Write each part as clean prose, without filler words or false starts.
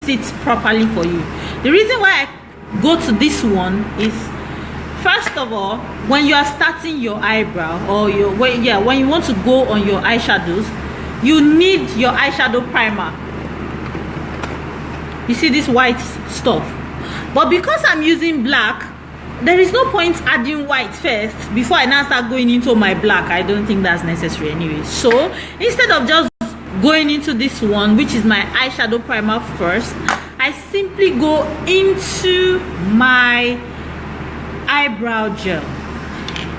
sit properly for you. The reason why I go to this one is, first of all, when you are starting your eyebrow, or when you want to go on your eyeshadows, you need your eyeshadow primer. You see this white stuff, but because I'm using black, there is no point adding white first before I now start going into my black. I don't think that's necessary anyway. So instead of just going into this one, which is my eyeshadow primer first, I simply go into my eyebrow gel.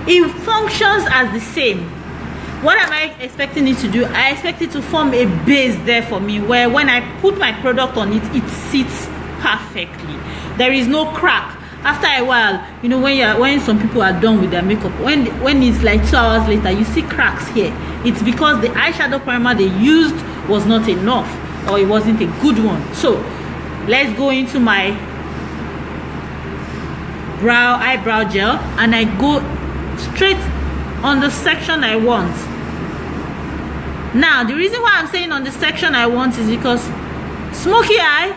It functions as the same. What am I expecting it to do? I expect it to form a base there for me, where when I put my product on it, it sits perfectly. There is no crack. After a while, you know, when some people are done with their makeup, when it's like 2 hours later, you see cracks here. It's because the eyeshadow primer they used was not enough, or it wasn't a good one. So let's go into my eyebrow gel, and I go straight on the section I want. Now the reason why I'm saying on the section I want is because smoky eye,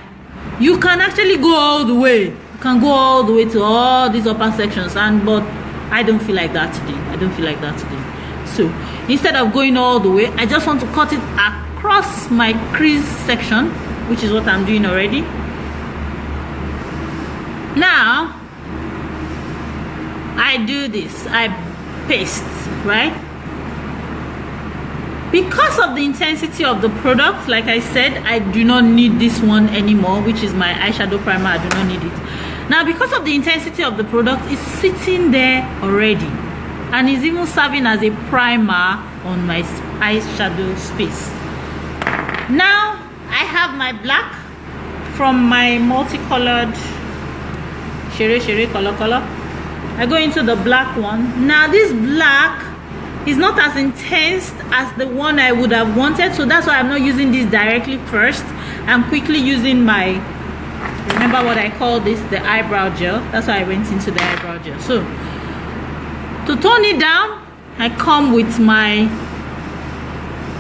you can actually go all the way. You can go all the way to all these upper sections, but I don't feel like that today. I don't feel like that today. So instead of going all the way, I just want to cut it across my crease section, which is what I'm doing already. Now I do this, I paste, right? Because of the intensity of the product, like I said, I do not need this one anymore, which is my eyeshadow primer. I do not need it. Now, because of the intensity of the product, it's sitting there already, and is even serving as a primer on my eyeshadow space. Now, I have my black from my multicolored Shere color. I go into the black one. Now, this black is not as intense as the one I would have wanted, so that's why I'm not using this directly first. I'm quickly using my, remember what I call this, the eyebrow gel. That's why I went into the eyebrow gel. So to tone it down, I come with my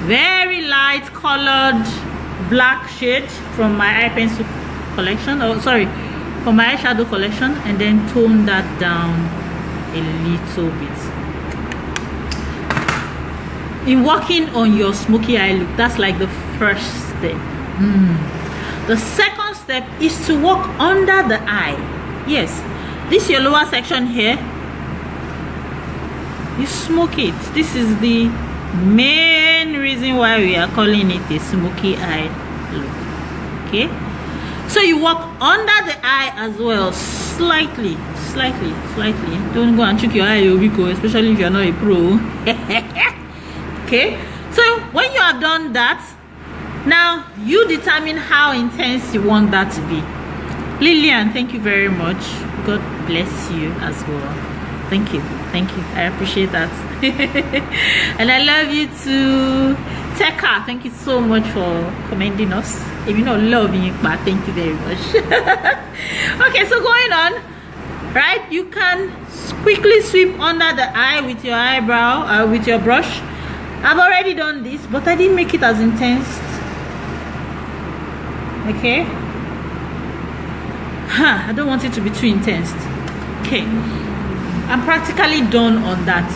very light colored black shade from my eye pencil collection, or sorry, from my eyeshadow collection, and then tone that down a little bit. In working on your smoky eye look, that's like the first step. The second step is to work under the eye. Yes, this your lower section here, you smoke it. This is the main reason why we are calling it a smoky eye look. Okay, so you work under the eye as well, slightly. Don't go and check your eye, Obiko, especially if you're not a pro. Okay, so when you have done that, now you determine how intense you want that to be. Lillian, thank you very much. God bless you as well. Thank you, I appreciate that. And I love you too. Teka, thank you so much for commending us. If you know loving you, but thank you very much. Okay, so going on, right, you can quickly sweep under the eye with your eyebrow, with your brush. I've already done this, but I didn't make it as intense. Okay, I don't want it to be too intense. Okay, I'm practically done on that.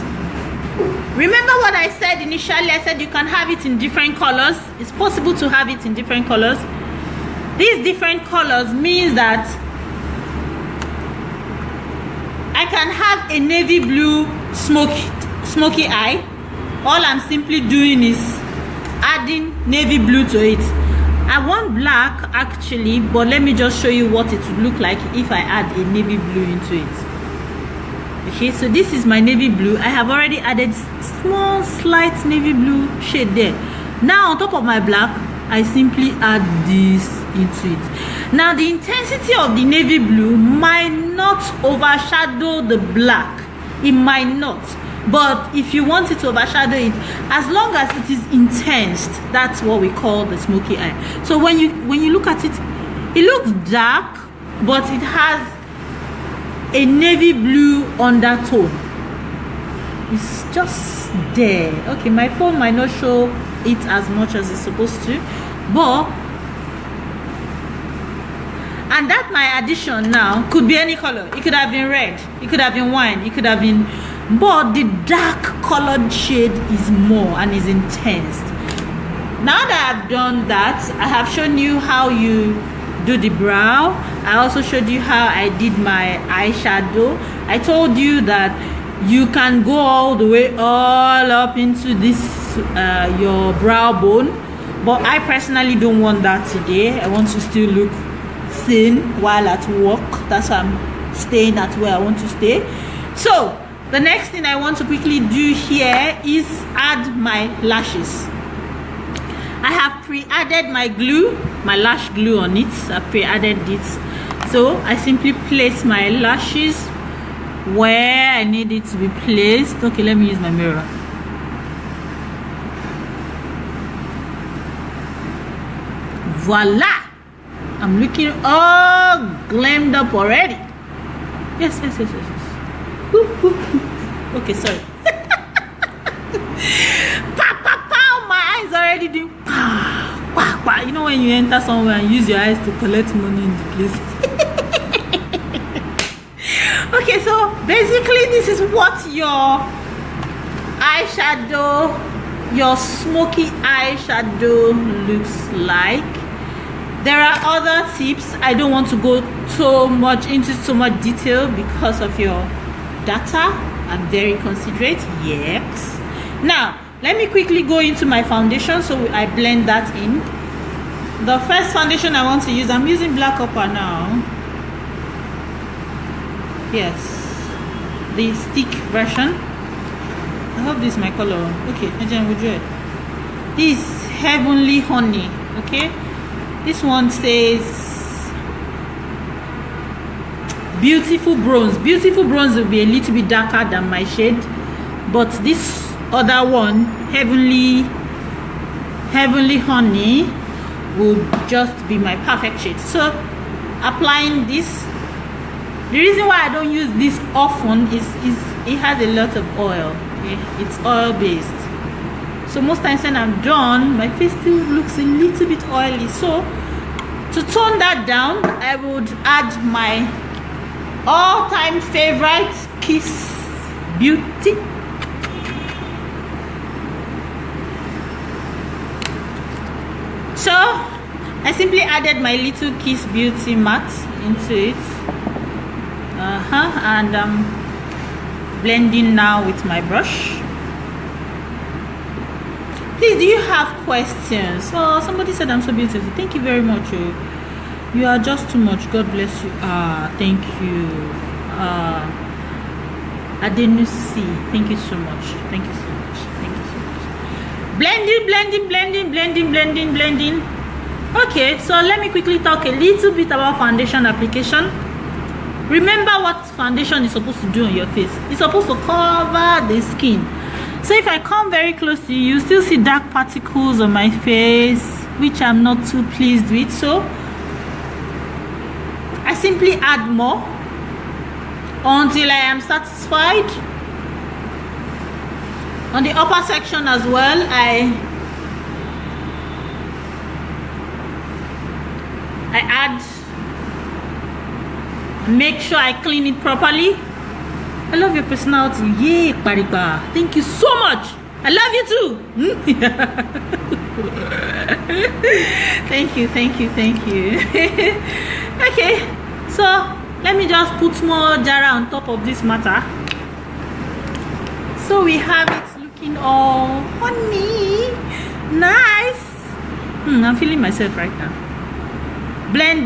Remember what I said initially? I said you can have it in different colors. It's possible to have it in different colors. These different colors means that I can have a navy blue smoky eye. All I'm simply doing is adding navy blue to it. I want black actually, but let me just show you what it would look like if I add a navy blue into it. Okay, so this is my navy blue. I have already added small slight navy blue shade there. Now on top of my black, I simply add this into it. Now the intensity of the navy blue might not overshadow the black. It might not. But if you want it to overshadow it, as long as it is intense, that's what we call the smoky eye. So when you look at it, it looks dark, but it has a navy blue undertone. It's just there. Okay, my phone might not show it as much as it's supposed to, but And that my addition now could be any color. It could have been red, it could have been wine, it could have been, but the dark colored shade is more and is intense. Now that I've done that, I have shown you how you do the brow. I also showed you how I did my eyeshadow. I told you that you can go all the way all up into this your brow bone, but I personally don't want that today. I want to still look thin while at work. That's why I'm staying at where I want to stay. So the next thing I want to quickly do here is add my lashes. I have pre-added my glue, my lash glue on it. I pre-added it, so I simply place my lashes where I need it to be placed. Okay, let me use my mirror. Voila! I'm looking all glammed up already. Yes. Okay, sorry. My eyes already doing. You know when you enter somewhere and use your eyes to collect money in the place. Okay, so basically this is what your eyeshadow, your smoky eyeshadow looks like. There are other tips. I don't want to go into so much detail because of your data. I'm very considerate. Yes. Now let me quickly go into my foundation, so I blend that in. The first foundation I want to use, I'm using black opal now. Yes, the stick version. I hope this is my color. Okay, this is Heavenly Honey. Okay, this one says Beautiful Bronze. Beautiful Bronze will be a little bit darker than my shade, but this other one, Heavenly Honey, will just be my perfect shade. So applying this, the reason why I don't use this often is it has a lot of oil. Okay? It's oil based, so most times when I'm done, my face still looks a little bit oily. So to tone that down, I would add my all-time favorite Kiss Beauty. So I simply added my little Kiss Beauty matte into it. And I'm blending now with my brush. Please, do you have questions? Oh, somebody said I'm so beautiful. Thank you very much. You are just too much. God bless you. Thank you. Adenusi, thank you so much. Thank you so much. Thank you so much. Blending. Okay, so let me quickly talk a little bit about foundation application. Remember what foundation is supposed to do on your face. It's supposed to cover the skin. So if I come very close to you, you still see dark particles on my face, which I'm not too pleased with. So I simply add more until I am satisfied. On the upper section as well, I add, make sure I clean it properly. I love your personality. Yay, Paripa. Thank you so much. I love you too. Thank you. Okay, so let me just put more Jara on top of this matter. So we have it looking all honey. Nice. I'm feeling myself right now. Blend.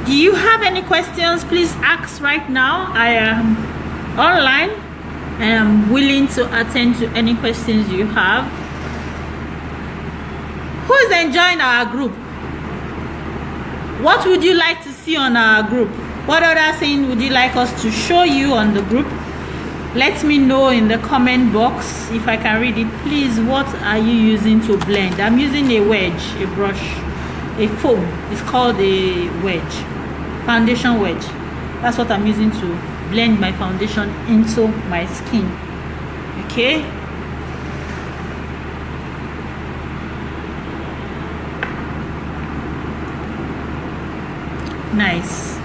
Do you have any questions? Please ask right now. I am online. I am willing to attend to any questions you have. Who is enjoying our group? What would you like to see on our group? What other thing would you like us to show you on the group? Let me know in the comment box if I can read it. Please, what are you using to blend? I'm using a wedge, a brush, a foam. It's called a wedge, foundation wedge. That's what I'm using to blend my foundation into my skin. Okay. Nice.